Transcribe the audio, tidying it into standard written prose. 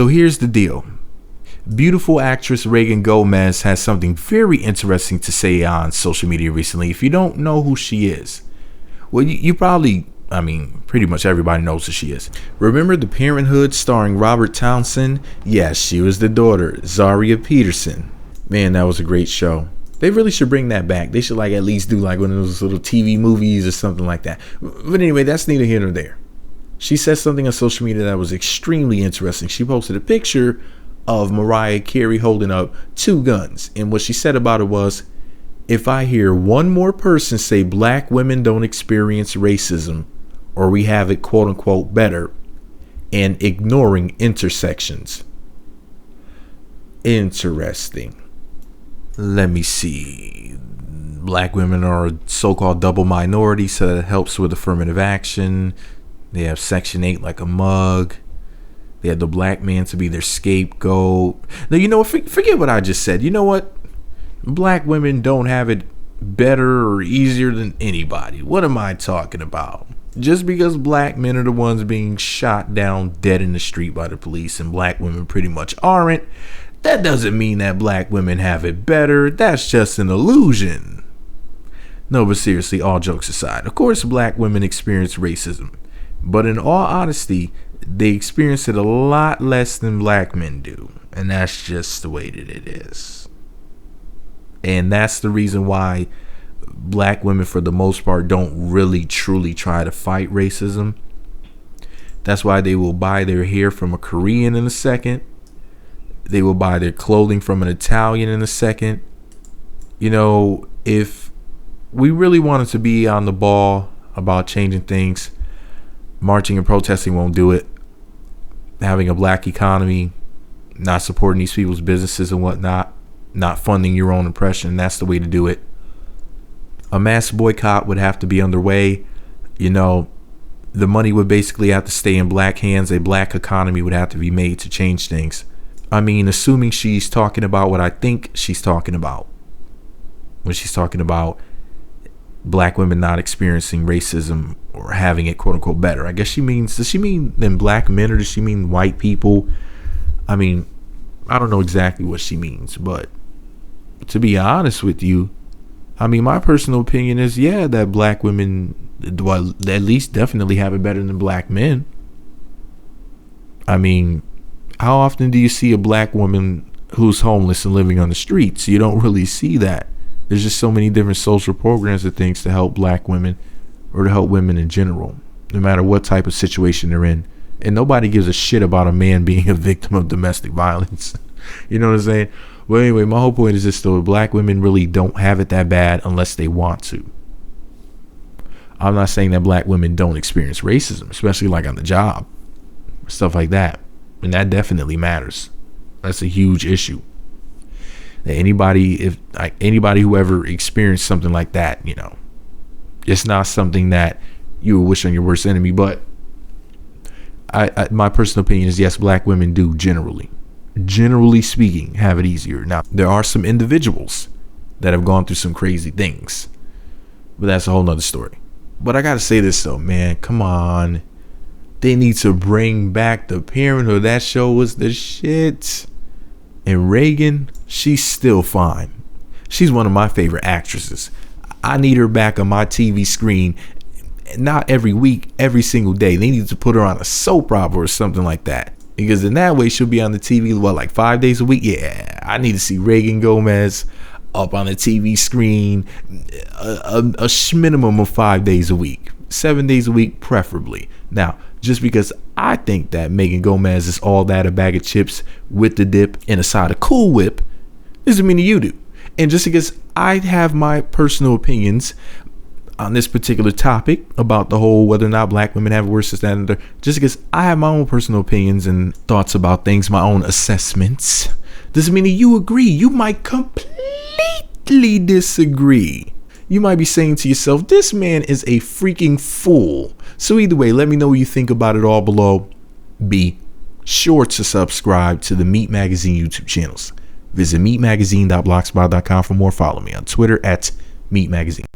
So here's the deal. Beautiful actress Reagan Gomez has something very interesting to say on social media recently. If you don't know who she is, well, you probably, pretty much everybody knows who she is. Remember The Parenthood starring Robert Townsend? Yes, she was the daughter, Zaria Peterson. Man, that was a great show. They really should bring that back. They should at least do one of those little TV movies or something like that. But anyway, that's neither here nor there. She said something on social media that was extremely interesting. She posted a picture of Mariah Carey holding up 2 guns. And what she said about it was, if I hear one more person say black women don't experience racism, or we have it quote unquote better, and ignoring intersections. Interesting. Let me see. Black women are a so-called double minority, so that helps with affirmative action. They have Section 8 like a mug. They had the black man to be their scapegoat. Now, you know what? Forget what I just said. You know what? Black women don't have it better or easier than anybody. What am I talking about? Just because black men are the ones being shot down dead in the street by the police and black women pretty much aren't, that doesn't mean that black women have it better. That's just an illusion. No, but seriously, all jokes aside, of course black women experience racism. But in all honesty, they experience it a lot less than black men do. And that's just the way that it is. And that's the reason why black women, for the most part, don't really truly try to fight racism. That's why they will buy their hair from a Korean in a second. They will buy their clothing from an Italian in a second. You know, if we really wanted to be on the ball about changing things, marching and protesting won't do it. Having a black economy, not supporting these people's businesses and whatnot, not funding your own oppression, that's the way to do it. A mass boycott would have to be underway. You know, the money would basically have to stay in black hands. A black economy would have to be made to change things. Assuming she's talking about what I think she's talking about when she's talking about black women not experiencing racism or having it quote unquote better. I guess does she mean than black men, or does she mean white people? I don't know exactly what she means, but to be honest with you, my personal opinion is, yeah, that black women, well, at least definitely have it better than black men. How often do you see a black woman who's homeless and living on the streets? You don't really see that. There's just so many different social programs and things to help black women, or to help women in general, no matter what type of situation they're in. And nobody gives a shit about a man being a victim of domestic violence. You know what I'm saying? Well, anyway, my whole point is this, though. Black women really don't have it that bad unless they want to. I'm not saying that black women don't experience racism, especially on the job, stuff like that. And that definitely matters. That's a huge issue. That anybody who ever experienced something like that, it's not something that you would wish on your worst enemy. But my personal opinion is, yes, black women do generally speaking, have it easier. Now, there are some individuals that have gone through some crazy things, but that's a whole nother story. But I gotta say this though, man, come on. They need to bring back The Parenthood. That show was the shit. And Reagan, she's still fine. She's one of my favorite actresses. I need her back on my TV screen, not every week, every single day. They need to put her on a soap opera or something like that, because in that way she'll be on the TV 5 days a week. Yeah, I need to see Reagan Gomez up on the TV screen a minimum of 5 days a week, 7 days a week preferably. Now, just because I think that Reagan Gomez is all that, a bag of chips with the dip and a side of Cool Whip, doesn't mean that you do. And just because I have my personal opinions on this particular topic about the whole whether or not black women have worse than that, just because I have my own personal opinions and thoughts about things, my own assessments, doesn't mean that you agree. You might completely disagree. You might be saying to yourself, this man is a freaking fool. So either way, let me know what you think about it all below. Be sure to subscribe to the Meat Magazine YouTube channels. Visit meatmagazine.blogspot.com for more. Follow me on Twitter @meatmagazine.